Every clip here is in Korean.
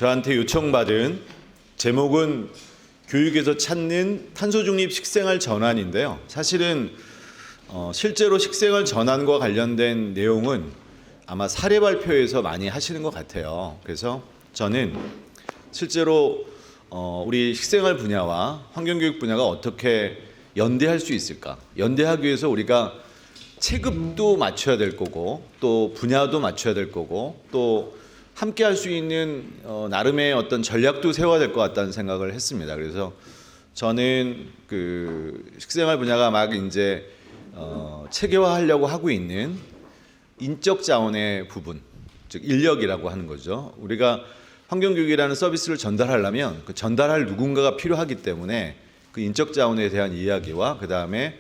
저한테 요청받은 제목은 교육에서 찾는 탄소중립 식생활 전환인데요. 사실은 실제로 식생활 전환과 관련된 내용은 아마 사례 발표에서 많이 하시는 것 같아요. 그래서 저는 실제로 우리 식생활 분야와 환경교육 분야가 어떻게 연대할 수 있을까? 연대하기 위해서 우리가 체급도 맞춰야 될 거고 또 분야도 맞춰야 될 거고 또 함께 할 수 있는 나름의 어떤 전략도 세워야 될 것 같다는 생각을 했습니다. 그래서 저는 그 식생활 분야가 막 이제 체계화하려고 하고 있는 인적 자원의 부분, 즉 인력이라고 하는 거죠. 우리가 환경교육이라는 서비스를 전달하려면 그 전달할 누군가가 필요하기 때문에 그 인적 자원에 대한 이야기와 그 다음에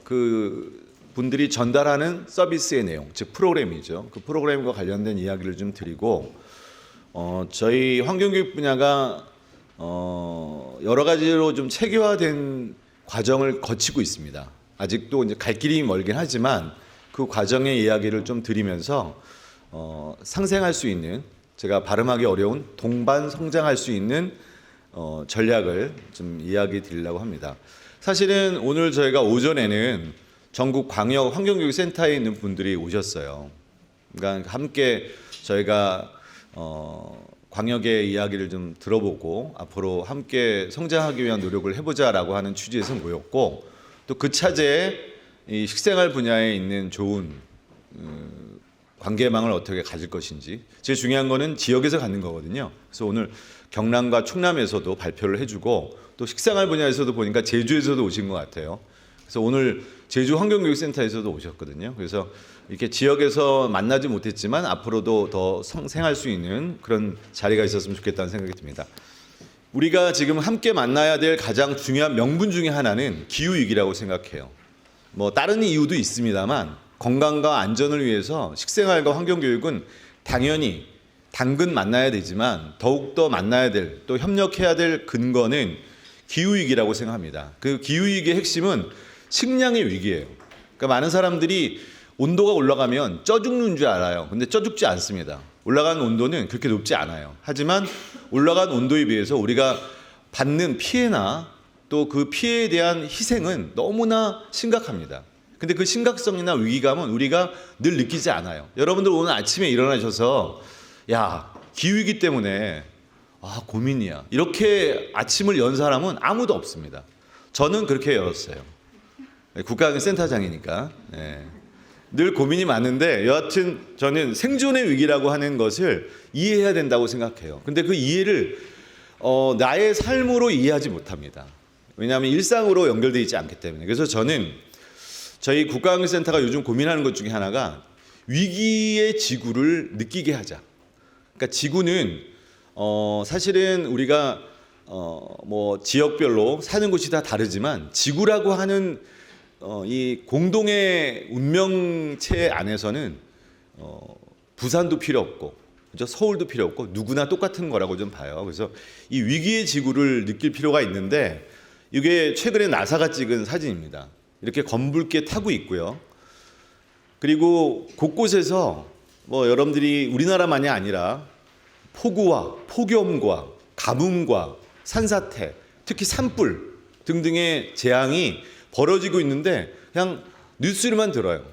그 분들이 전달하는 서비스의 내용, 즉 프로그램이죠. 그 프로그램과 관련된 이야기를 좀 드리고 저희 환경교육 분야가 여러 가지로 좀 체계화된 과정을 거치고 있습니다. 아직도 이제 갈 길이 멀긴 하지만 그 과정의 이야기를 좀 드리면서 상생할 수 있는, 제가 발음하기 어려운 동반 성장할 수 있는 전략을 좀 이야기 드리려고 합니다. 사실은 오늘 저희가 오전에는 전국 광역 환경교육센터에 있는 분들이 오셨어요. 그러니까 함께 저희가 광역의 이야기를 좀 들어보고 앞으로 함께 성장하기 위한 노력을 해보자라고 하는 취지에서 모였고, 또 그 차제에 이 식생활 분야에 있는 좋은 관계망을 어떻게 가질 것인지, 제일 중요한 거는 지역에서 갖는 거거든요. 그래서 오늘 경남과 충남에서도 발표를 해주고 또 식생활 분야에서도 보니까 제주에서도 오신 것 같아요. 그래서 오늘 제주 환경교육센터에서도 오셨거든요. 그래서 이렇게 지역에서 만나지 못했지만 앞으로도 더 성생할 수 있는 그런 자리가 있었으면 좋겠다는 생각이 듭니다. 우리가 지금 함께 만나야 될 가장 중요한 명분 중에 하나는 기후위기라고 생각해요. 뭐 다른 이유도 있습니다만 건강과 안전을 위해서 식생활과 환경교육은 당연히 당근 만나야 되지만 더욱더 만나야 될, 또 협력해야 될 근거는 기후위기라고 생각합니다. 그 기후위기의 핵심은 식량의 위기예요. 그러니까 많은 사람들이 온도가 올라가면 쪄 죽는 줄 알아요. 근데 쪄 죽지 않습니다. 올라간 온도는 그렇게 높지 않아요. 하지만 올라간 온도에 비해서 우리가 받는 피해나 또 그 피해에 대한 희생은 너무나 심각합니다. 근데 그 심각성이나 위기감은 우리가 늘 느끼지 않아요. 여러분들 오늘 아침에 일어나셔서 야, 기후위기 때문에 고민이야, 이렇게 아침을 연 사람은 아무도 없습니다. 저는 그렇게 열었어요. 국가안전센터장이니까. 네. 늘 고민이 많은데 여하튼 저는 생존의 위기라고 하는 것을 이해해야 된다고 생각해요. 근데 그 이해를 나의 삶으로 이해하지 못합니다. 왜냐하면 일상으로 연결되어 있지 않기 때문에. 그래서 저는 저희 국가안전센터가 요즘 고민하는 것 중에 하나가 위기의 지구를 느끼게 하자. 그러니까 지구는 사실은 우리가 뭐 지역별로 사는 곳이 다 다르지만 지구라고 하는 이 공동의 운명체 안에서는 부산도 필요 없고, 그죠? 서울도 필요 없고 누구나 똑같은 거라고 좀 봐요. 그래서 이 위기의 지구를 느낄 필요가 있는데, 이게 최근에 나사가 찍은 사진입니다. 이렇게 검붉게 타고 있고요. 그리고 곳곳에서 뭐 여러분들이 우리나라만이 아니라 폭우와 폭염과 가뭄과 산사태, 특히 산불 등등의 재앙이 벌어지고 있는데 그냥 뉴스로만 들어요.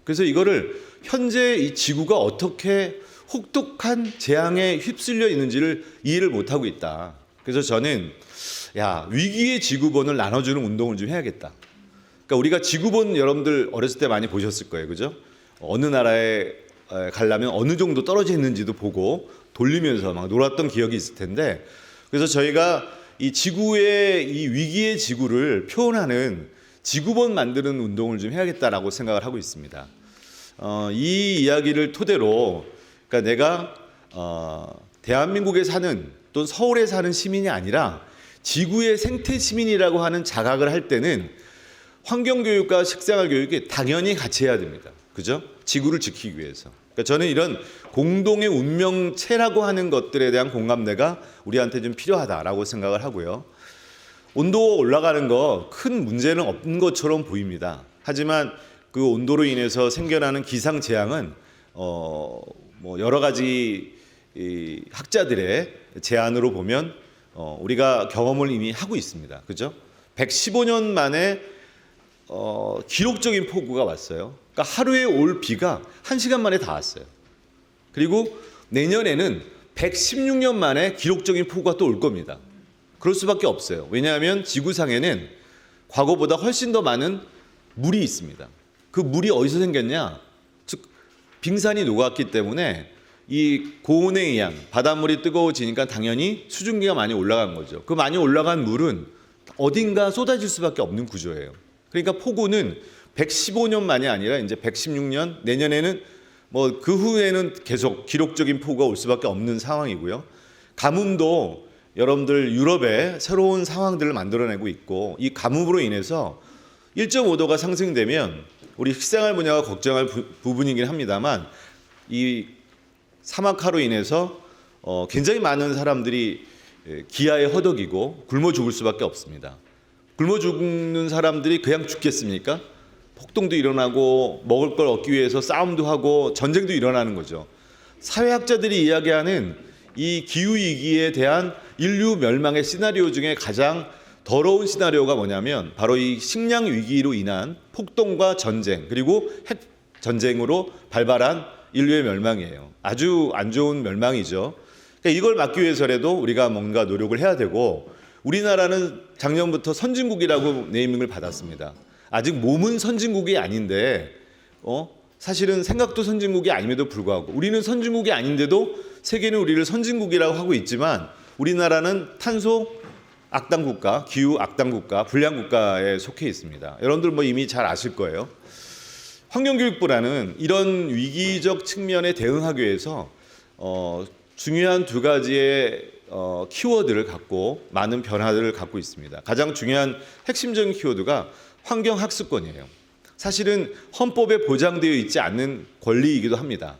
그래서 이거를 현재 이 지구가 어떻게 혹독한 재앙에 휩쓸려 있는지를 이해를 못하고 있다. 그래서 저는 위기의 지구본을 나눠주는 운동을 좀 해야겠다. 그러니까 우리가 지구본 여러분들 어렸을 때 많이 보셨을 거예요. 그죠? 어느 나라에 가려면 어느 정도 떨어져 있는지도 보고 돌리면서 막 놀았던 기억이 있을 텐데, 그래서 저희가 이 지구의 이 위기의 지구를 표현하는 지구본 만드는 운동을 좀 해야겠다라고 생각을 하고 있습니다. 이 이야기를 토대로, 그러니까 내가 대한민국에 사는 또는 서울에 사는 시민이 아니라 지구의 생태 시민이라고 하는 자각을 할 때는 환경교육과 식생활 교육이 당연히 같이 해야 됩니다. 그죠? 지구를 지키기 위해서. 그러니까 저는 이런 공동의 운명체라고 하는 것들에 대한 공감대가 우리한테 좀 필요하다라고 생각을 하고요. 온도 올라가는 거 큰 문제는 없는 것처럼 보입니다. 하지만 그 온도로 인해서 생겨나는 기상 재앙은 뭐 여러 가지 이 학자들의 제안으로 보면 우리가 경험을 이미 하고 있습니다. 그죠? 115년 만에 기록적인 폭우가 왔어요. 그러니까 하루에 올 비가 1시간 만에 다 왔어요. 그리고 내년에는 116년 만에 기록적인 폭우가 또 올 겁니다. 그럴 수밖에 없어요. 왜냐하면 지구상에는 과거보다 훨씬 더 많은 물이 있습니다. 그 물이 어디서 생겼냐? 즉 빙산이 녹았기 때문에 이 고온에 의한 바닷물이 뜨거워지니까 당연히 수증기가 많이 올라간 거죠. 그 많이 올라간 물은 어딘가 쏟아질 수밖에 없는 구조예요. 그러니까 폭우는 115년 만이 아니라 이제 116년, 내년에는 뭐 그 후에는 계속 기록적인 폭우가 올 수밖에 없는 상황이고요. 가뭄도 여러분들 유럽에 새로운 상황들을 만들어내고 있고, 이 가뭄으로 인해서 1.5도가 상승되면 우리 식생활 분야가 걱정할 부분이긴 합니다만, 이 사막화로 인해서 굉장히 많은 사람들이 기아에 허덕이고 굶어 죽을 수밖에 없습니다. 굶어 죽는 사람들이 그냥 죽겠습니까? 폭동도 일어나고 먹을 걸 얻기 위해서 싸움도 하고 전쟁도 일어나는 거죠. 사회학자들이 이야기하는 이 기후위기에 대한 인류 멸망의 시나리오 중에 가장 더러운 시나리오가 뭐냐면 바로 이 식량 위기로 인한 폭동과 전쟁, 그리고 핵 전쟁으로 발발한 인류의 멸망이에요. 아주 안 좋은 멸망이죠. 그러니까 이걸 막기 위해서라도 우리가 뭔가 노력을 해야 되고, 우리나라는 작년부터 선진국이라고 네이밍을 받았습니다. 아직 몸은 선진국이 아닌데 사실은 생각도 선진국이 아님에도 불구하고 우리는 선진국이 아닌데도 세계는 우리를 선진국이라고 하고 있지만, 우리나라는 탄소 악당 국가, 기후 악당 국가, 불량 국가에 속해 있습니다. 여러분들 뭐 이미 잘 아실 거예요. 환경교육부라는 이런 위기적 측면에 대응하기 위해서 중요한 두 가지의 키워드를 갖고 많은 변화들을 갖고 있습니다. 가장 중요한 핵심적인 키워드가 환경학습권이에요. 사실은 헌법에 보장되어 있지 않는 권리이기도 합니다.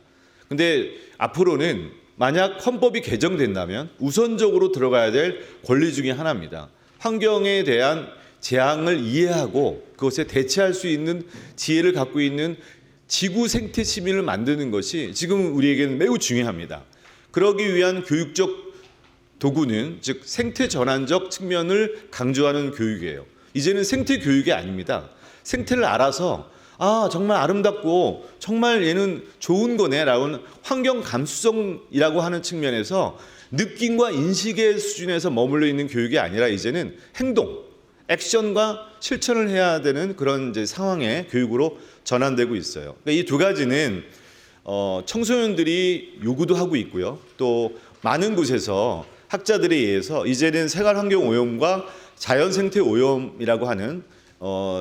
근데 앞으로는 만약 헌법이 개정된다면 우선적으로 들어가야 될 권리 중에 하나입니다. 환경에 대한 재앙을 이해하고 그것에 대처할 수 있는 지혜를 갖고 있는 지구 생태 시민을 만드는 것이 지금 우리에게는 매우 중요합니다. 그러기 위한 교육적 도구는 즉 생태 전환적 측면을 강조하는 교육이에요. 이제는 생태 교육이 아닙니다. 생태를 알아서 정말 아름답고 정말 얘는 좋은 거네라는 환경 감수성이라고 하는 측면에서 느낌과 인식의 수준에서 머물러 있는 교육이 아니라 이제는 행동, 액션과 실천을 해야 되는 그런 이제 상황의 교육으로 전환되고 있어요. 그러니까 이 두 가지는 청소년들이 요구도 하고 있고요. 또 많은 곳에서 학자들에 의해서 이제는 생활 환경 오염과 자연 생태 오염이라고 하는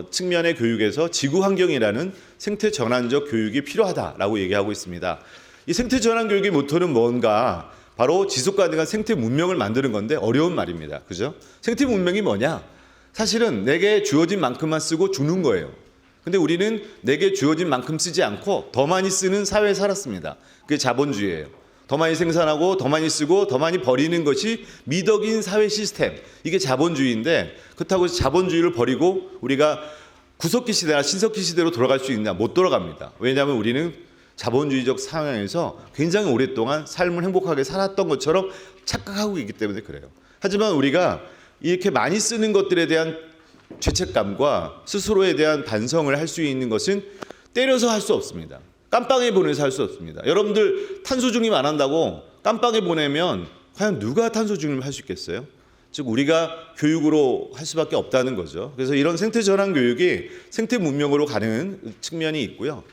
측면의 교육에서 지구 환경이라는 생태 전환적 교육이 필요하다라고 얘기하고 있습니다. 이 생태 전환 교육의 모토는 뭔가 바로 지속 가능한 생태 문명을 만드는 건데 어려운 말입니다. 그죠? 생태 문명이 뭐냐? 사실은 내게 주어진 만큼만 쓰고 주는 거예요. 근데 우리는 내게 주어진 만큼 쓰지 않고 더 많이 쓰는 사회에 살았습니다. 그게 자본주의예요. 더 많이 생산하고 더 많이 쓰고 더 많이 버리는 것이 미덕인 사회 시스템. 이게 자본주의인데, 그렇다고 해서 자본주의를 버리고 우리가 구석기 시대나 신석기 시대로 돌아갈 수 있냐? 못 돌아갑니다. 왜냐하면 우리는 자본주의적 상황에서 굉장히 오랫동안 삶을 행복하게 살았던 것처럼 착각하고 있기 때문에 그래요. 하지만 우리가 이렇게 많이 쓰는 것들에 대한 죄책감과 스스로에 대한 반성을 할 수 있는 것은 때려서 할 수 없습니다. 깜빵에 보내서 할 수 없습니다. 여러분들 탄소 중립 안 한다고 깜빵에 보내면 과연 누가 탄소 중립을 할 수 있겠어요? 즉 우리가 교육으로 할 수밖에 없다는 거죠. 그래서 이런 생태 전환 교육이 생태 문명으로 가는 측면이 있고요.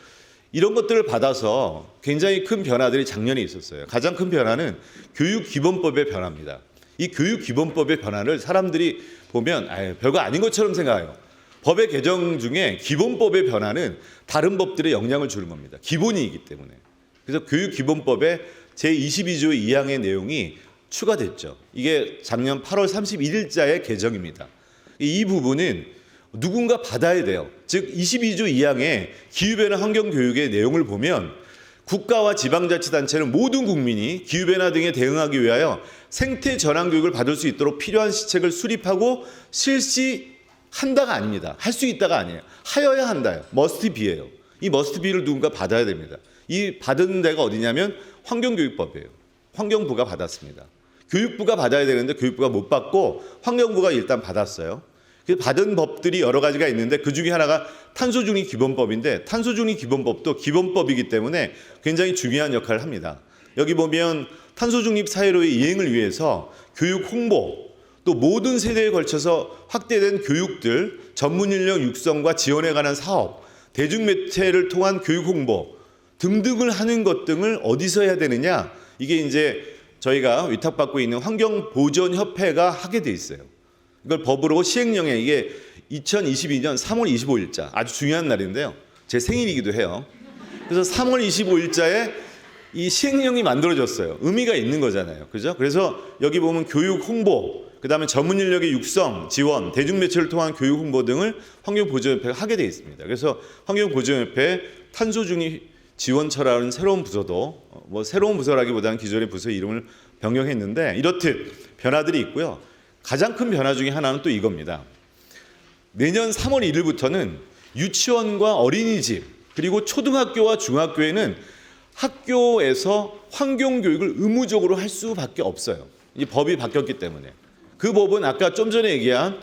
이런 것들을 받아서 굉장히 큰 변화들이 작년에 있었어요. 가장 큰 변화는 교육기본법의 변화입니다. 이 교육기본법의 변화를 사람들이 보면 별거 아닌 것처럼 생각해요. 법의 개정 중에 기본법의 변화는 다른 법들에 영향을 주는 겁니다. 기본이기 때문에. 그래서 교육기본법에 제22조 2항의 내용이 추가됐죠. 이게 작년 8월 31일자의 개정입니다. 이 부분은 누군가 받아야 돼요. 즉 22조 2항의 기후변화 환경교육의 내용을 보면 국가와 지방자치단체는 모든 국민이 기후변화 등에 대응하기 위하여 생태 전환 교육을 받을 수 있도록 필요한 시책을 수립하고 실시한다가 아닙니다. 할 수 있다가 아니에요. 하여야 한다요. must be예요. 이 must be를 누군가 받아야 됩니다. 이 받은 데가 어디냐면 환경교육법이에요. 환경부가 받았습니다. 교육부가 받아야 되는데 교육부가 못 받고 환경부가 일단 받았어요. 그 받은 법들이 여러 가지가 있는데 그 중에 하나가 탄소중립 기본법인데 탄소중립 기본법도 기본법이기 때문에 굉장히 중요한 역할을 합니다. 여기 보면 탄소중립 사회로의 이행을 위해서 교육 홍보 또 모든 세대에 걸쳐서 확대된 교육들, 전문 인력 육성과 지원에 관한 사업, 대중매체를 통한 교육 홍보 등등을 하는 것 등을 어디서 해야 되느냐? 이게 이제 저희가 위탁받고 있는 환경보전협회가 하게 돼 있어요. 이걸 법으로 시행령에 이게 2022년 3월 25일자 아주 중요한 날인데요. 제 생일이기도 해요. 그래서 3월 25일자에 이 시행령이 만들어졌어요. 의미가 있는 거잖아요. 그죠? 그래서 여기 보면 교육 홍보, 그다음에 전문 인력의 육성, 지원, 대중매체를 통한 교육 홍보 등을 환경보전협회가 하게 돼 있습니다. 그래서 환경보전협회 탄소중립 지원처라는 새로운 부서도 새로운 부서라기보다는 기존의 부서의 이름을 변경했는데 이렇듯 변화들이 있고요. 가장 큰 변화 중에 하나는 또 이겁니다. 내년 3월 1일부터는 유치원과 어린이집 그리고 초등학교와 중학교에는 학교에서 환경교육을 의무적으로 할 수밖에 없어요. 이 법이 바뀌었기 때문에. 그 법은 아까 좀 전에 얘기한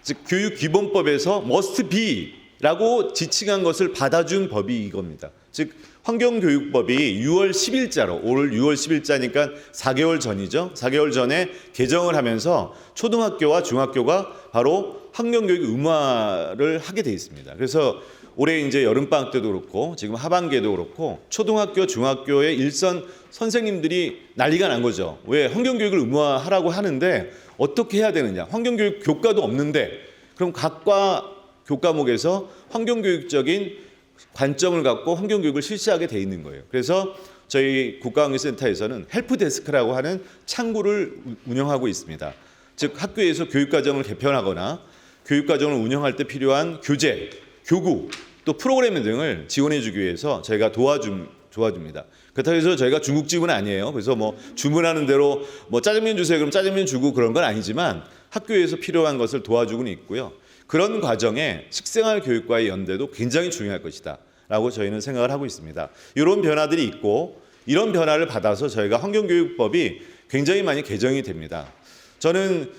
즉 교육기본법에서 must be라고 지칭한 것을 받아준 법이 이겁니다. 즉 환경교육법이 6월 10일자로 올 6월 10일자니까 4개월 전이죠. 4개월 전에 개정을 하면서 초등학교와 중학교가 바로 환경교육 의무화를 하게 돼 있습니다. 그래서 올해 이제 여름방학 때도 그렇고 지금 하반기에도 그렇고 초등학교, 중학교의 일선 선생님들이 난리가 난 거죠. 왜 환경교육을 의무화하라고 하는데 어떻게 해야 되느냐. 환경교육 교과도 없는데 그럼 각과 교과목에서 환경교육적인 관점을 갖고 환경교육을 실시하게 돼 있는 거예요. 그래서 저희 국가환경센터에서는 헬프데스크라고 하는 창구를 운영하고 있습니다. 즉 학교에서 교육과정을 개편하거나 교육과정을 운영할 때 필요한 교재, 교구, 또 프로그램 등을 지원해주기 위해서 저희가 도와줍니다. 그렇다고 해서 저희가 중국집은 아니에요. 그래서 주문하는 대로 짜장면 주세요. 그럼 짜장면 주고 그런 건 아니지만 학교에서 필요한 것을 도와주고는 있고요. 그런 과정에 식생활 교육과의 연대도 굉장히 중요할 것이다 라고 저희는 생각을 하고 있습니다. 이런 변화들이 있고 이런 변화를 받아서 저희가 환경교육법이 굉장히 많이 개정이 됩니다. 저는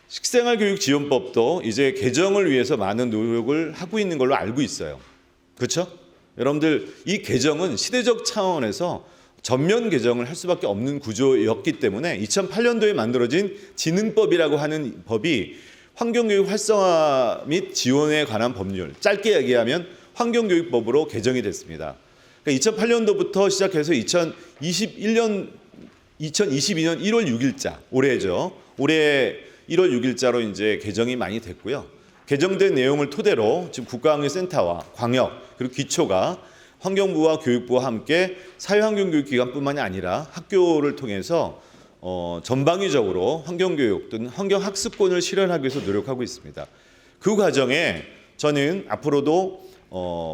식생활교육지원법도 이제 개정을 위해서 많은 노력을 하고 있는 걸로 알고 있어요. 그렇죠? 여러분들 이 개정은 시대적 차원에서 전면 개정을 할 수밖에 없는 구조였기 때문에 2008년도에 만들어진 진흥법이라고 하는 법이 환경교육 활성화 및 지원에 관한 법률, 짧게 얘기하면 환경교육법으로 개정이 됐습니다. 그러니까 2008년도부터 시작해서 2022년 1월 6일자, 올해죠. 올해 1월 6일자로 이제 개정이 많이 됐고요. 개정된 내용을 토대로 지금 국가환경센터와 광역 그리고 기초가 환경부와 교육부와 함께 사회환경교육기관뿐만이 아니라 학교를 통해서 전방위적으로 환경교육 또는 환경학습권을 실현하기 위해서 노력하고 있습니다. 그 과정에 저는 앞으로도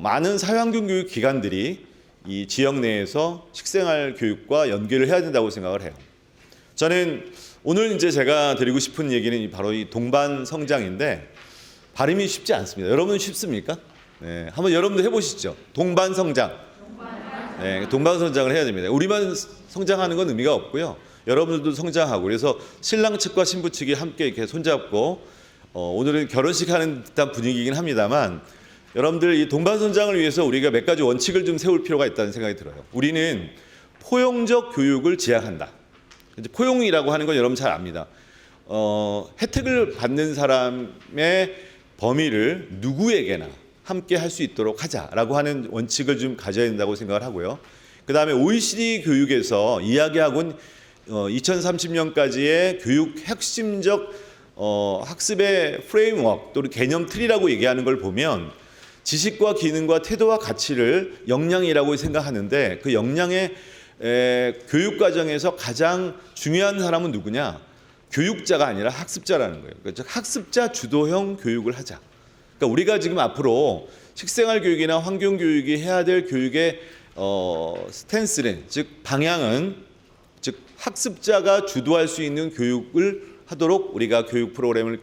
많은 사회환경교육 기관들이 이 지역 내에서 식생활 교육과 연계를 해야 된다고 생각을 해요. 저는 오늘 이제 제가 드리고 싶은 얘기는 바로 이 동반 성장인데 발음이 쉽지 않습니다. 여러분 쉽습니까? 네, 한번 여러분도 해보시죠. 동반 성장. 네, 동반 성장을 해야 됩니다. 우리만 성장하는 건 의미가 없고요. 여러분들도 성장하고 그래서 신랑 측과 신부 측이 함께 이렇게 손잡고 오늘은 결혼식 하는 듯한 분위기이긴 합니다만 여러분들 이 동반 성장을 위해서 우리가 몇 가지 원칙을 좀 세울 필요가 있다는 생각이 들어요. 우리는 포용적 교육을 지향한다. 이제 포용이라고 하는 건 여러분 잘 압니다. 혜택을 받는 사람의 범위를 누구에게나 함께 할 수 있도록 하자라고 하는 원칙을 좀 가져야 된다고 생각을 하고요. 그다음에 OECD 교육에서 이야기하고는 2030년까지의 교육 핵심적 학습의 프레임워크 또는 개념 틀이라고 얘기하는 걸 보면 지식과 기능과 태도와 가치를 역량이라고 생각하는데 그 역량의 교육 과정에서 가장 중요한 사람은 누구냐? 교육자가 아니라 학습자라는 거예요. 그러니까 학습자 주도형 교육을 하자. 그러니까 우리가 지금 앞으로 식생활 교육이나 환경 교육이 해야 될 교육의 스탠스는 즉 방향은 즉 학습자가 주도할 수 있는 교육을 하도록 우리가 교육 프로그램을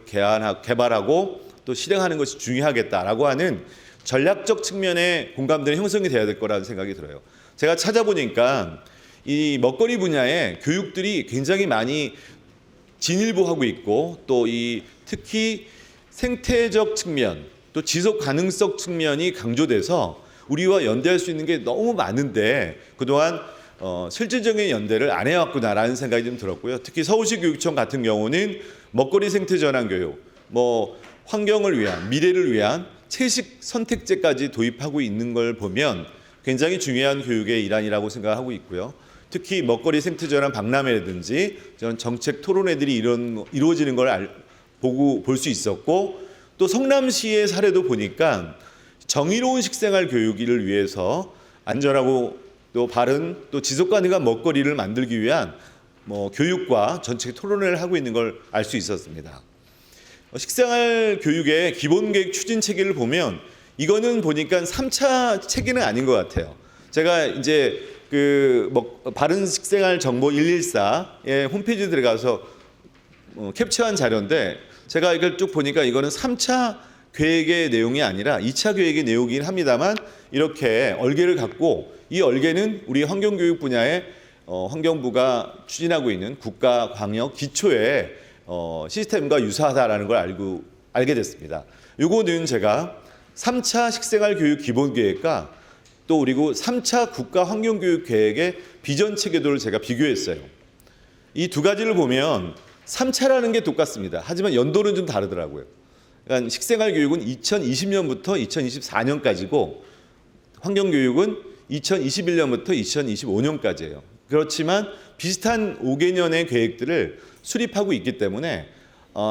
개발하고 또 실행하는 것이 중요하겠다라고 하는 전략적 측면의 공감대는 형성이 돼야 될 거라는 생각이 들어요. 제가 찾아보니까 이 먹거리 분야의 교육들이 굉장히 많이 진일보하고 있고 또 이 특히 생태적 측면 또 지속 가능성 측면이 강조돼서 우리와 연대할 수 있는 게 너무 많은데 그동안 실질적인 연대를 안 해왔구나라는 생각이 좀 들었고요. 특히 서울시 교육청 같은 경우는 먹거리 생태 전환 교육, 뭐 환경을 위한 미래를 위한 채식 선택제까지 도입하고 있는 걸 보면 굉장히 중요한 교육의 일환이라고 생각하고 있고요. 특히 먹거리 생태 전환 박람회라든지 정책 토론회들이 이루어지는 걸 보고 볼 수 있었고 또 성남시의 사례도 보니까 정의로운 식생활 교육을 위해서 안전하고 또 바른 또 지속 가능한 먹거리를 만들기 위한 교육과 정책 토론회를 하고 있는 걸 알 수 있었습니다. 식생활 교육의 기본 계획 추진 체계를 보면 이거는 보니까 3차 체계는 아닌 것 같아요. 제가 이제 바른 식생활 정보 114의 홈페이지에 들어가서 캡처한 자료인데 제가 이걸 쭉 보니까 이거는 3차 계획의 내용이 아니라 2차 계획의 내용이긴 합니다만 이렇게 얼개를 갖고 이 얼개는 우리 환경교육 분야에 환경부가 추진하고 있는 국가 광역 기초의 시스템과 유사하다라는 걸 알게 됐습니다. 요거는 제가 3차 식생활 교육 기본 계획과 또 그리고 3차 국가 환경교육 계획의 비전 체계도를 제가 비교했어요. 이 두 가지를 보면 3차라는 게 똑같습니다. 하지만 연도는 좀 다르더라고요. 그러니까 식생활 교육은 2020년부터 2024년까지고 환경교육은 2021년부터 2025년까지예요. 그렇지만 비슷한 5개년의 계획들을 수립하고 있기 때문에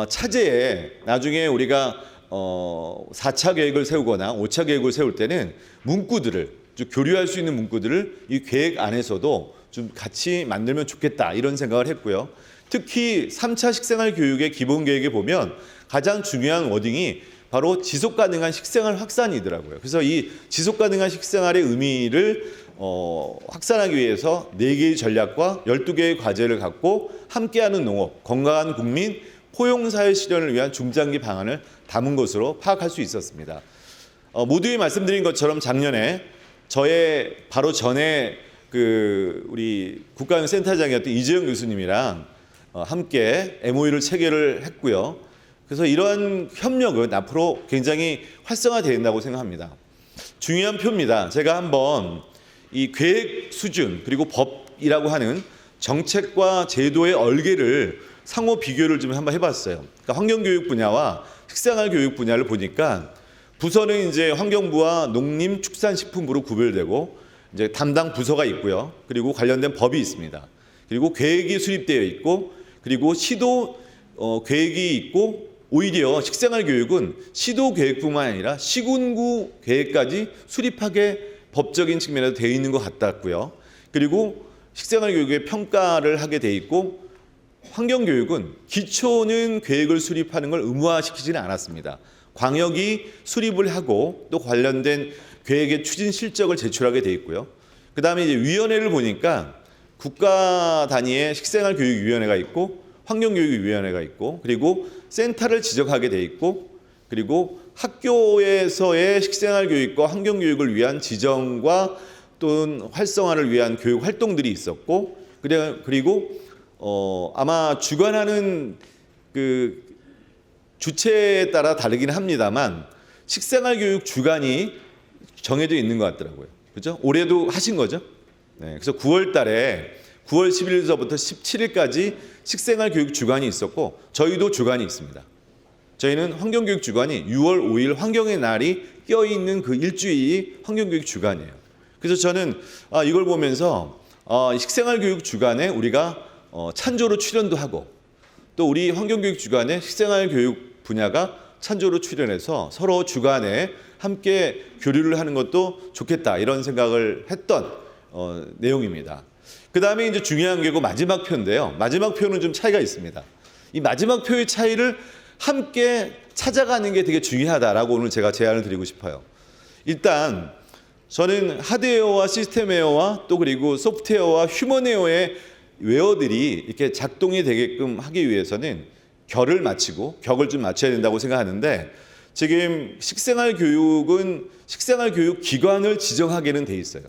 차제에 나중에 우리가 4차 계획을 세우거나 5차 계획을 세울 때는 문구들을 좀 교류할 수 있는 문구들을 이 계획 안에서도 좀 같이 만들면 좋겠다 이런 생각을 했고요. 특히 3차 식생활 교육의 기본 계획에 보면 가장 중요한 워딩이 바로 지속 가능한 식생활 확산이더라고요. 그래서 이 지속 가능한 식생활의 의미를 확산하기 위해서 4개의 전략과 12개의 과제를 갖고 함께하는 농업, 건강한 국민, 포용사회 실현을 위한 중장기 방안을 담은 것으로 파악할 수 있었습니다. 모두에 말씀드린 것처럼 작년에 저의 바로 전에 우리 국가연센터장이었던 이재영 교수님이랑 함께 MOU를 체결을 했고요. 그래서 이러한 협력은 앞으로 굉장히 활성화된다고 생각합니다. 중요한 표입니다. 제가 한번 이 계획 수준 그리고 법이라고 하는 정책과 제도의 얼개를 상호 비교를 좀 한번 해봤어요. 그러니까 환경교육 분야와 식생활 교육 분야를 보니까 부서는 이제 환경부와 농림축산식품부로 구별되고 이제 담당 부서가 있고요. 그리고 관련된 법이 있습니다. 그리고 계획이 수립되어 있고 그리고 시도 계획이 있고 오히려 식생활 교육은 시도 계획뿐만 아니라 시군구 계획까지 수립하게 법적인 측면에서 되어 있는 것 같았고요. 그리고 식생활 교육의 평가를 하게 돼 있고 환경교육은 기초는 계획을 수립하는 걸 의무화시키지는 않았습니다. 광역이 수립을 하고 또 관련된 계획의 추진 실적을 제출하게 돼 있고요. 그 다음에 이제 위원회를 보니까 국가 단위의 식생활교육위원회가 있고 환경교육위원회가 있고 그리고 센터를 지정하게 돼 있고 그리고 학교에서의 식생활교육과 환경교육을 위한 지정과 또는 활성화를 위한 교육 활동들이 있었고 그리고 아마 주관하는 주체에 따라 다르긴 합니다만 식생활 교육 주관이 정해져 있는 것 같더라고요. 그죠? 올해도 하신 거죠? 네. 그래서 9월 달에 9월 11일서부터 17일까지 식생활 교육 주관이 있었고 저희도 주관이 있습니다. 저희는 환경교육 주관이 6월 5일 환경의 날이 껴있는 그 일주일이 환경교육 주관이에요. 그래서 저는 이걸 보면서 식생활 교육 주관에 우리가 찬조로 출연도 하고 또 우리 환경교육 주관에 식생활 교육 분야가 찬조로 출연해서 서로 주관에 함께 교류를 하는 것도 좋겠다 이런 생각을 했던 내용입니다. 그 다음에 이제 중요한 게고 마지막 표인데요. 마지막 표는 좀 차이가 있습니다. 이 마지막 표의 차이를 함께 찾아가는 게 되게 중요하다라고 오늘 제가 제안을 드리고 싶어요. 일단 저는 하드웨어와 시스템웨어와 또 그리고 소프트웨어와 휴먼웨어의 웨어들이 이렇게 작동이 되게끔 하기 위해서는 결을 맞추고 격을 좀 맞춰야 된다고 생각하는데 지금 식생활 교육은 식생활 교육 기관을 지정하게는 돼 있어요.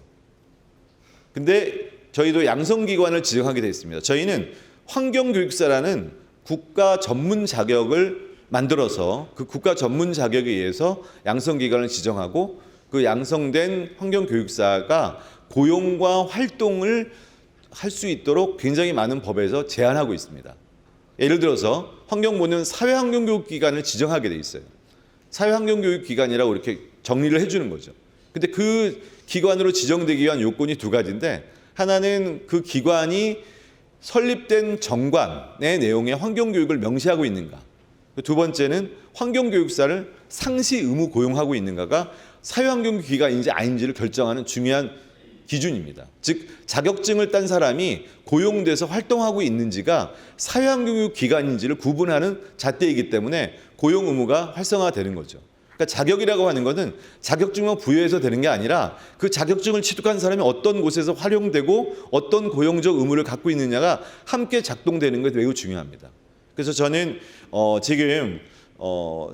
근데 저희도 양성기관을 지정하게 되어 있습니다. 저희는 환경교육사라는 국가 전문 자격을 만들어서 그 국가 전문 자격에 의해서 양성기관을 지정하고 그 양성된 환경교육사가 고용과 활동을 할 수 있도록 굉장히 많은 법에서 제한하고 있습니다. 예를 들어서 환경부는 사회환경교육기관을 지정하게 돼 있어요. 사회환경교육기관이라고 이렇게 정리를 해주는 거죠. 근데 그 기관으로 지정되기 위한 요건이 두 가지인데, 하나는 그 기관이 설립된 정관의 내용에 환경교육을 명시하고 있는가, 두 번째는 환경교육사를 상시 의무 고용하고 있는가가 사회환경기관인지 아닌지를 결정하는 중요한 기준입니다. 즉 자격증을 딴 사람이 고용돼서 활동하고 있는지가 사회환경교육기관인지를 구분하는 잣대이기 때문에 고용 의무가 활성화되는 거죠. 그러니까 자격이라고 하는 것은 자격증만 부여해서 되는 게 아니라 그 자격증을 취득한 사람이 어떤 곳에서 활용되고 어떤 고용적 의무를 갖고 있느냐가 함께 작동되는 게 매우 중요합니다. 그래서 저는 지금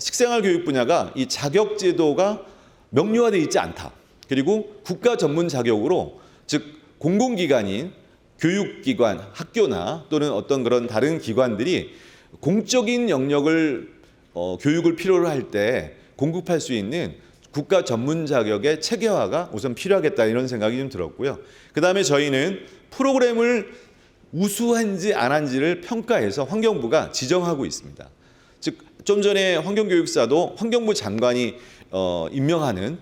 식생활교육 분야가 이 자격제도가 명료화되어 있지 않다. 그리고 국가 전문 자격으로, 즉 공공기관인 교육기관, 학교나 또는 어떤 그런 다른 기관들이 공적인 영역을 교육을 필요로 할 때 공급할 수 있는 국가 전문 자격의 체계화가 우선 필요하겠다, 이런 생각이 좀 들었고요. 그다음에 저희는 프로그램을 우수한지 안 한지를 평가해서 환경부가 지정하고 있습니다. 즉 좀 전에 환경교육사도 환경부 장관이 임명하는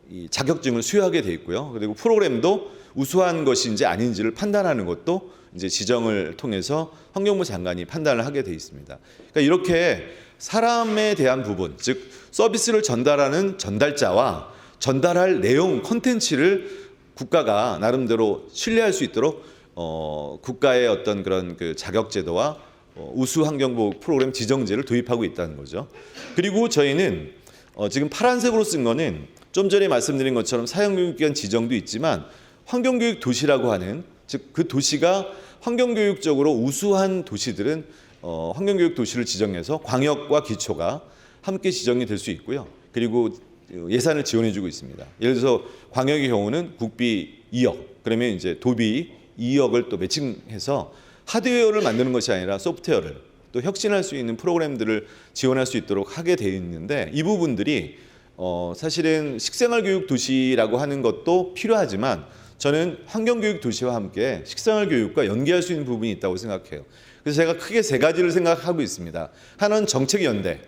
이 자격증을 수여하게 돼 있고요. 그리고 프로그램도 우수한 것인지 아닌지를 판단하는 것도 이제 지정을 통해서 환경부 장관이 판단을 하게 돼 있습니다. 그러니까 이렇게 사람에 대한 부분, 즉 서비스를 전달하는 전달자와 전달할 내용, 콘텐츠를 국가가 나름대로 신뢰할 수 있도록 국가의 어떤 그런 그 자격제도와 우수 환경부 프로그램 지정제를 도입하고 있다는 거죠. 그리고 저희는 지금 파란색으로 쓴 거는 좀 전에 말씀드린 것처럼 사회환경교육기관 지정도 있지만 환경교육 도시라고 하는, 즉 그 도시가 환경교육적으로 우수한 도시들은 환경교육 도시를 지정해서 광역과 기초가 함께 지정이 될 수 있고요. 그리고 예산을 지원해주고 있습니다. 예를 들어서 광역의 경우는 국비 2억, 그러면 이제 도비 2억을 또 매칭해서 하드웨어를 만드는 것이 아니라 소프트웨어를 또 혁신할 수 있는 프로그램들을 지원할 수 있도록 하게 되어 있는데, 이 부분들이 사실은 식생활교육 도시라고 하는 것도 필요하지만 저는 환경교육 도시와 함께 식생활교육과 연계할 수 있는 부분이 있다고 생각해요. 그래서 제가 크게 세 가지를 생각하고 있습니다. 하나는 정책 연대,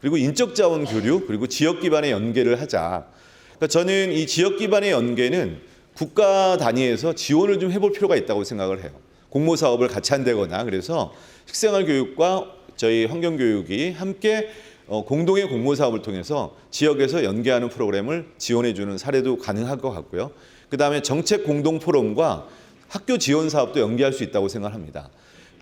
그리고 인적 자원 교류, 그리고 지역 기반의 연계를 하자. 그러니까 저는 이 지역 기반의 연계는 국가 단위에서 지원을 좀 해볼 필요가 있다고 생각을 해요. 공모 사업을 같이 한다거나, 그래서 식생활 교육과 저희 환경 교육이 함께 공동의 공모 사업을 통해서 지역에서 연계하는 프로그램을 지원해 주는 사례도 가능할 것 같고요. 그다음에 정책 공동 포럼과 학교 지원 사업도 연계할 수 있다고 생각합니다.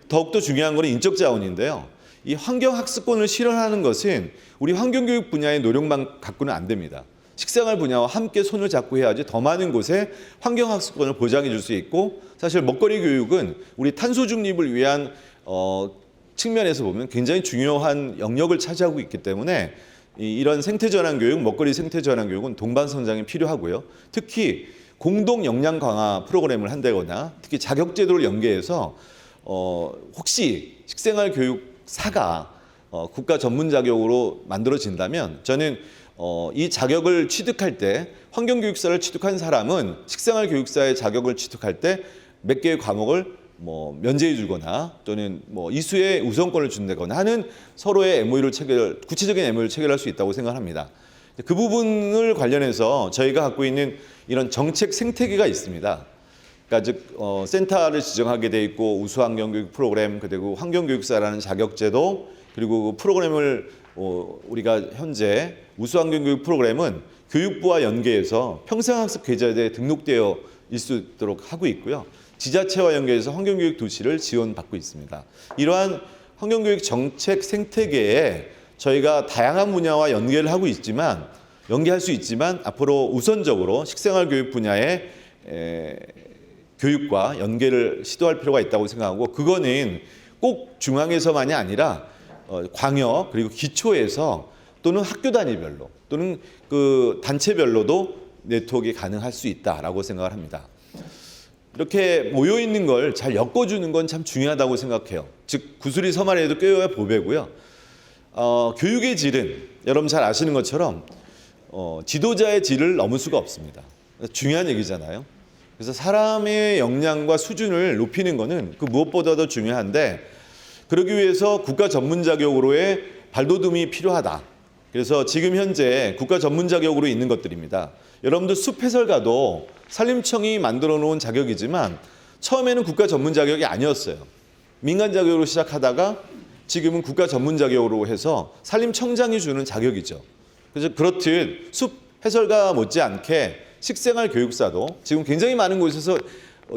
더욱더 중요한 것은 인적 자원인데요. 이 환경 학습권을 실현하는 것은 우리 환경 교육 분야의 노력만 갖고는 안 됩니다. 식생활 분야와 함께 손을 잡고 해야지 더 많은 곳에 환경 학습권을 보장해 줄 수 있고, 사실 먹거리 교육은 우리 탄소 중립을 위한 측면에서 보면 굉장히 중요한 영역을 차지하고 있기 때문에 이런 생태 전환 교육, 먹거리 생태 전환 교육은 동반 성장이 필요하고요. 특히 공동 역량 강화 프로그램을 한다거나, 특히 자격 제도를 연계해서 혹시 식생활 교육사가 국가 전문 자격으로 만들어진다면, 저는 이 자격을 취득할 때 환경교육사를 취득한 사람은 식생활 교육사의 자격을 취득할 때 몇 개의 과목을 면제해 주거나 또는 이수의 우선권을 준다거나 하는 서로의 구체적인 MOU를 체결할 수 있다고 생각합니다. 그 부분을 관련해서 저희가 갖고 있는 이런 정책 생태계가 있습니다. 그러니까 즉 센터를 지정하게 돼 있고, 우수환경교육 프로그램, 그리고 환경교육사라는 자격제도, 그리고 그 프로그램을 우리가 현재 우수환경교육 프로그램은 교육부와 연계해서 평생학습 계좌에 등록되어 있도록 하고 있고요. 지자체와 연계해서 환경교육 도시를 지원받고 있습니다. 이러한 환경교육 정책 생태계에 저희가 다양한 분야와 연계할 수 있지만 앞으로 우선적으로 식생활 교육 분야의 교육과 연계를 시도할 필요가 있다고 생각하고, 그거는 꼭 중앙에서만이 아니라 광역 그리고 기초에서 또는 학교 단위별로 또는 그 단체별로도 네트워크가 가능할 수 있다라고 생각을 합니다. 이렇게 모여 있는 걸 잘 엮어주는 건 참 중요하다고 생각해요. 즉 구슬이 서말에도 꿰어야 보배고요. 교육의 질은 여러분 잘 아시는 것처럼 지도자의 질을 넘을 수가 없습니다. 중요한 얘기잖아요. 그래서 사람의 역량과 수준을 높이는 것은 그 무엇보다도 중요한데, 그러기 위해서 국가 전문 자격으로의 발돋움이 필요하다. 그래서 지금 현재 국가 전문 자격으로 있는 것들입니다. 여러분들 숲 해설가도 산림청이 만들어 놓은 자격이지만 처음에는 국가 전문 자격이 아니었어요. 민간 자격으로 시작하다가 지금은 국가 전문 자격으로 해서 산림청장이 주는 자격이죠. 그래서 그렇듯 숲 해설가 못지않게 식생활 교육사도 지금 굉장히 많은 곳에서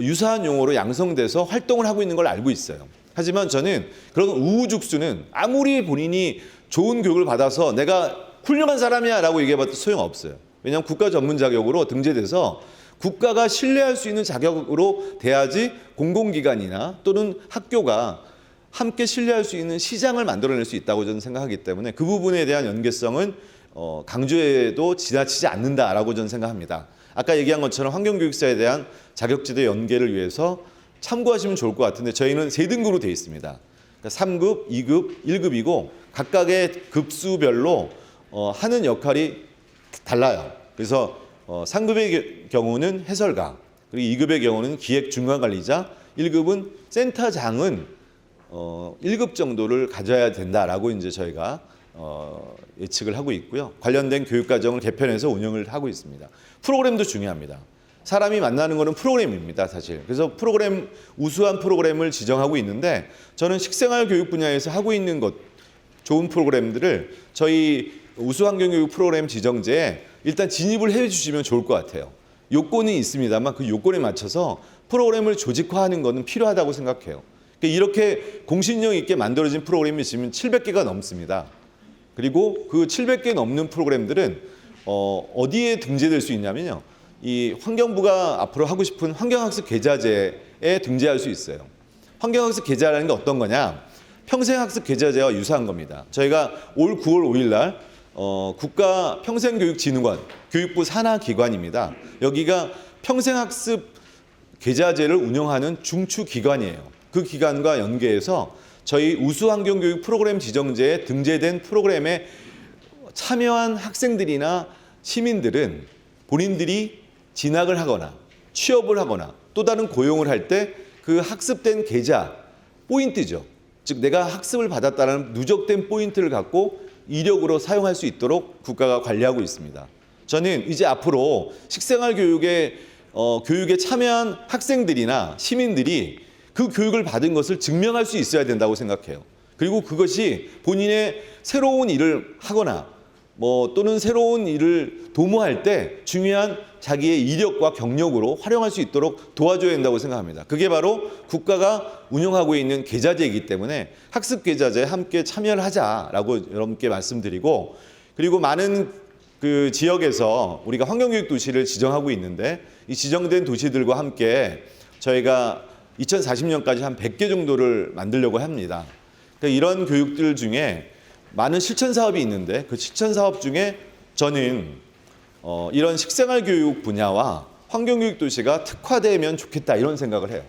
유사한 용어로 양성돼서 활동을 하고 있는 걸 알고 있어요. 하지만 저는 그런 우후죽순은 아무리 본인이 좋은 교육을 받아서 내가 훌륭한 사람이야 라고 얘기해봐도 소용없어요. 왜냐하면 국가 전문 자격으로 등재돼서 국가가 신뢰할 수 있는 자격으로 돼야지 공공기관이나 또는 학교가 함께 신뢰할 수 있는 시장을 만들어낼 수 있다고 저는 생각하기 때문에 그 부분에 대한 연계성은 강조해도 지나치지 않는다라고 저는 생각합니다. 아까 얘기한 것처럼 환경교육사에 대한 자격지대 연계를 위해서 참고하시면 좋을 것 같은데 저희는 3등급으로 되어 있습니다. 그러니까 3급, 2급, 1급이고 각각의 급수별로 하는 역할이 달라요. 그래서 3급의 경우는 해설가, 그리고 2급의 경우는 기획 중간관리자, 1급은 센터장은 1급 정도를 가져야 된다라고 이제 저희가 예측을 하고 있고요. 관련된 교육과정을 개편해서 운영을 하고 있습니다. 프로그램도 중요합니다. 사람이 만나는 것은 프로그램입니다, 사실. 그래서 프로그램, 우수한 프로그램을 지정하고 있는데 저는 식생활 교육 분야에서 하고 있는 것, 좋은 프로그램들을 저희 우수환경교육 프로그램 지정제에 일단 진입을 해주시면 좋을 것 같아요. 요건이 있습니다만 그 요건에 맞춰서 프로그램을 조직화하는 것은 필요하다고 생각해요. 이렇게 공신력 있게 만들어진 프로그램이 지금 700개가 넘습니다. 그리고 그 700개 넘는 프로그램들은 어디에 등재될 수 있냐면요. 이 환경부가 앞으로 하고 싶은 환경학습 계좌제에 등재할 수 있어요. 환경학습 계좌라는 게 어떤 거냐? 평생학습 계좌제와 유사한 겁니다. 저희가 올 9월 5일 날 국가평생교육진흥원, 교육부 산하기관입니다. 여기가 평생학습 계좌제를 운영하는 중추기관이에요. 그 기관과 연계해서 저희 우수환경교육 프로그램 지정제에 등재된 프로그램에 참여한 학생들이나 시민들은 본인들이 진학을 하거나 취업을 하거나 또 다른 고용을 할 때 그 학습된 계좌, 포인트죠. 즉 내가 학습을 받았다는 누적된 포인트를 갖고 이력으로 사용할 수 있도록 국가가 관리하고 있습니다. 저는 이제 앞으로 식생활 교육에 참여한 학생들이나 시민들이 그 교육을 받은 것을 증명할 수 있어야 된다고 생각해요. 그리고 그것이 본인의 새로운 일을 하거나 또는 새로운 일을 도모할 때 중요한 자기의 이력과 경력으로 활용할 수 있도록 도와줘야 된다고 생각합니다. 그게 바로 국가가 운영하고 있는 계좌제이기 때문에 학습 계좌제에 함께 참여를 하자라고 여러분께 말씀드리고, 그리고 많은 그 지역에서 우리가 환경교육 도시를 지정하고 있는데 이 지정된 도시들과 함께 저희가 2040년까지 한 100개 정도를 만들려고 합니다. 그러니까 이런 교육들 중에 많은 실천 사업이 있는데 그 실천 사업 중에 저는 이런 식생활 교육 분야와 환경교육 도시가 특화되면 좋겠다 이런 생각을 해요.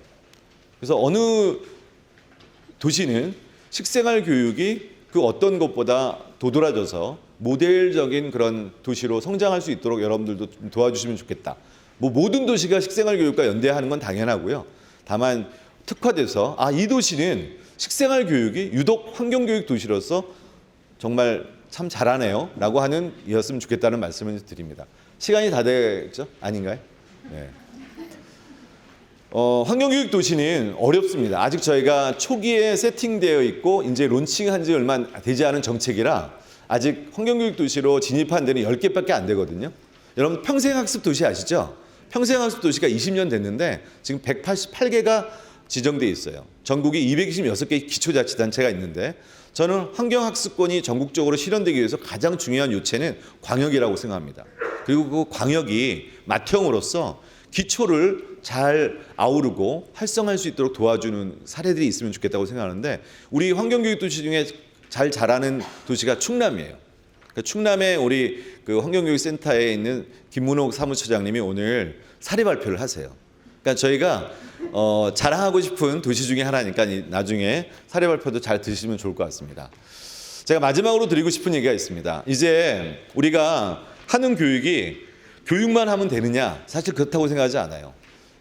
그래서 어느 도시는 식생활 교육이 그 어떤 것보다 도드라져서 모델적인 그런 도시로 성장할 수 있도록 여러분들도 좀 도와주시면 좋겠다. 모든 도시가 식생활 교육과 연대하는 건 당연하고요. 다만 특화돼서 이 도시는 식생활 교육이 유독 환경교육 도시로서 정말 참 잘하네요 라고 하는 이었으면 좋겠다는 말씀을 드립니다. 시간이 다 됐죠? 아닌가요? 네. 환경교육 도시는 어렵습니다. 아직 저희가 초기에 세팅되어 있고 이제 론칭한 지 얼마 되지 않은 정책이라 아직 환경교육 도시로 진입한 데는 10개밖에 안 되거든요. 여러분 평생학습 도시 아시죠? 평생학습 도시가 20년 됐는데 지금 188개가 지정돼 있어요. 전국에 226개 기초자치단체가 있는데 저는 환경학습권이 전국적으로 실현되기 위해서 가장 중요한 요체는 광역이라고 생각합니다. 그리고 그 광역이 맏형으로서 기초를 잘 아우르고 활성화할 수 있도록 도와주는 사례들이 있으면 좋겠다고 생각하는데 우리 환경교육 도시 중에 잘 자라는 도시가 충남이에요. 그러니까 충남에 우리 그 환경교육센터에 있는 김문옥 사무처장님이 오늘 사례 발표를 하세요. 그러니까 그러니까 저희가 자랑하고 싶은 도시 중에 하나니까 나중에 사례 발표도 잘 들으시면 좋을 것 같습니다. 제가 마지막으로 드리고 싶은 얘기가 있습니다. 이제 우리가 하는 교육이 교육만 하면 되느냐? 사실 그렇다고 생각하지 않아요.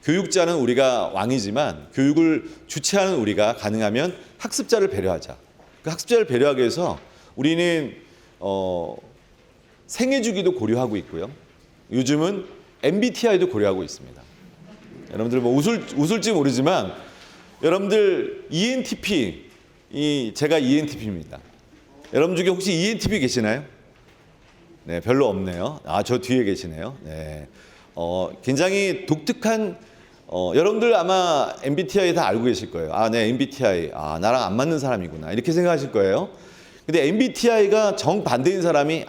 교육자는 우리가 왕이지만 교육을 주체하는 우리가 가능하면 학습자를 배려하자. 그 학습자를 배려하기 위해서 우리는 생애 주기도 고려하고 있고요. 요즘은 MBTI도 고려하고 있습니다. 여러분들 뭐 웃을지 모르지만 여러분들 ENTP, 제가 ENTP입니다. 여러분 중에 혹시 ENTP 계시나요? 네, 별로 없네요. 저 뒤에 계시네요. 네, 굉장히 독특한 여러분들 아마 MBTI 다 알고 계실 거예요. 네, MBTI, 나랑 안 맞는 사람이구나 이렇게 생각하실 거예요. 근데 MBTI가 정반대인 사람이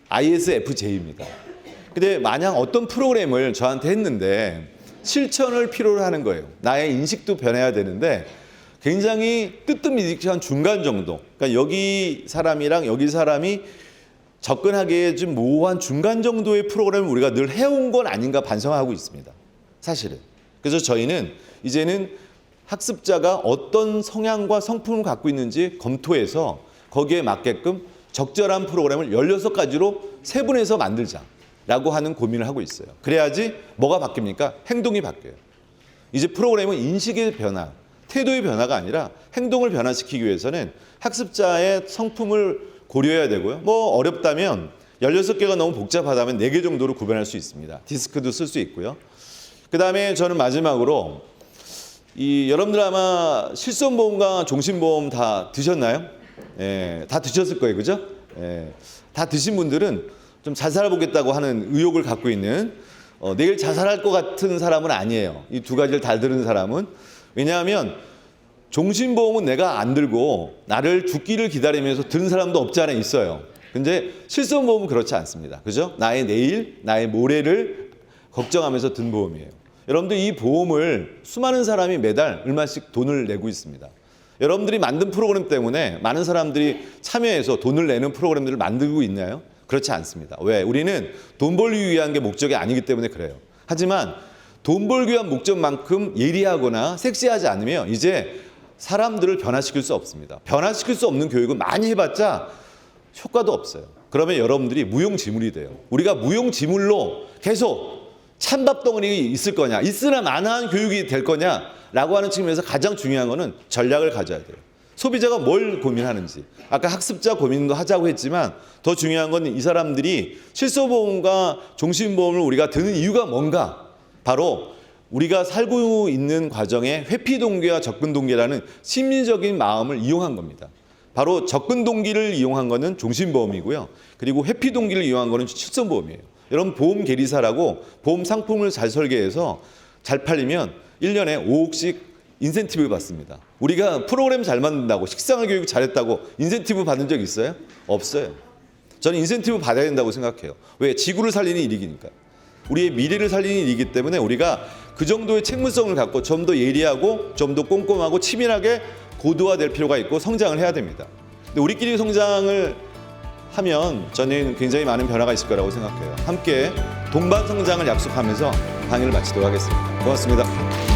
ISFJ입니다. 근데 만약 어떤 프로그램을 저한테 했는데 실천을 필요로 하는 거예요. 나의 인식도 변해야 되는데 굉장히 뜨뜻미득한 중간 정도. 그러니까 여기 사람이랑 여기 사람이 접근하기에 좀 모호한 중간 정도의 프로그램을 우리가 늘 해온 건 아닌가 반성하고 있습니다. 사실은. 그래서 저희는 이제는 학습자가 어떤 성향과 성품을 갖고 있는지 검토해서 거기에 맞게끔 적절한 프로그램을 16가지로 세분해서 만들자라고 하는 고민을 하고 있어요. 그래야지 뭐가 바뀝니까? 행동이 바뀌어요. 이제 프로그램은 인식의 변화, 태도의 변화가 아니라 행동을 변화시키기 위해서는 학습자의 성품을 고려해야 되고요. 뭐 어렵다면 16개가 너무 복잡하다면 4개 정도로 구분할 수 있습니다. 디스크도 쓸 수 있고요. 그 다음에 저는 마지막으로 여러분들 아마 실손보험과 종신보험 다 드셨나요? 예, 다 드셨을 거예요. 그죠? 예, 다 드신 분들은 좀 잘 살아보겠다고 하는 의욕을 갖고 있는 내일 자살할 것 같은 사람은 아니에요. 이 두 가지를 다 들은 사람은. 왜냐하면 종신보험은 내가 안 들고 나를 죽기를 기다리면서 드는 사람도 없지 않아 있어요. 근데 실손보험은 그렇지 않습니다. 그죠? 나의 내일, 나의 모레를 걱정하면서 든 보험이에요. 여러분들 이 보험을 수많은 사람이 매달 얼마씩 돈을 내고 있습니다. 여러분들이 만든 프로그램 때문에 많은 사람들이 참여해서 돈을 내는 프로그램들을 만들고 있나요? 그렇지 않습니다. 왜? 우리는 돈 벌기 위한 게 목적이 아니기 때문에 그래요. 하지만 돈 벌기 위한 목적만큼 예리하거나 섹시하지 않으면 이제 사람들을 변화시킬 수 없습니다. 변화시킬 수 없는 교육은 많이 해봤자 효과도 없어요. 그러면 여러분들이 무용지물이 돼요. 우리가 무용지물로 계속 찬밥덩어리 있을 거냐, 있으나 마나한 교육이 될 거냐라고 하는 측면에서 가장 중요한 거는 전략을 가져야 돼요. 소비자가 뭘 고민하는지. 아까 학습자 고민도 하자고 했지만 더 중요한 건 이 사람들이 실손보험과 종신보험을 우리가 드는 이유가 뭔가. 바로 우리가 살고 있는 과정에 회피 동기와 접근 동기라는 심리적인 마음을 이용한 겁니다. 바로 접근 동기를 이용한 거는 종신보험이고요. 그리고 회피 동기를 이용한 거는 실손보험이에요. 여러분 보험 계리사라고 보험 상품을 잘 설계해서 잘 팔리면 1년에 5억씩 인센티브 받습니다. 우리가 프로그램 잘 만든다고 식생활 교육 잘했다고 인센티브 받은 적 있어요? 없어요. 저는 인센티브 받아야 된다고 생각해요. 왜? 지구를 살리는 일이니까. 우리의 미래를 살리는 일이기 때문에 우리가 그 정도의 책무성을 갖고 좀 더 예리하고 좀 더 꼼꼼하고 치밀하게 고도화될 필요가 있고 성장을 해야 됩니다. 근데 우리끼리 성장을 하면 저는 굉장히 많은 변화가 있을 거라고 생각해요. 함께 동반 성장을 약속하면서 강의를 마치도록 하겠습니다. 고맙습니다.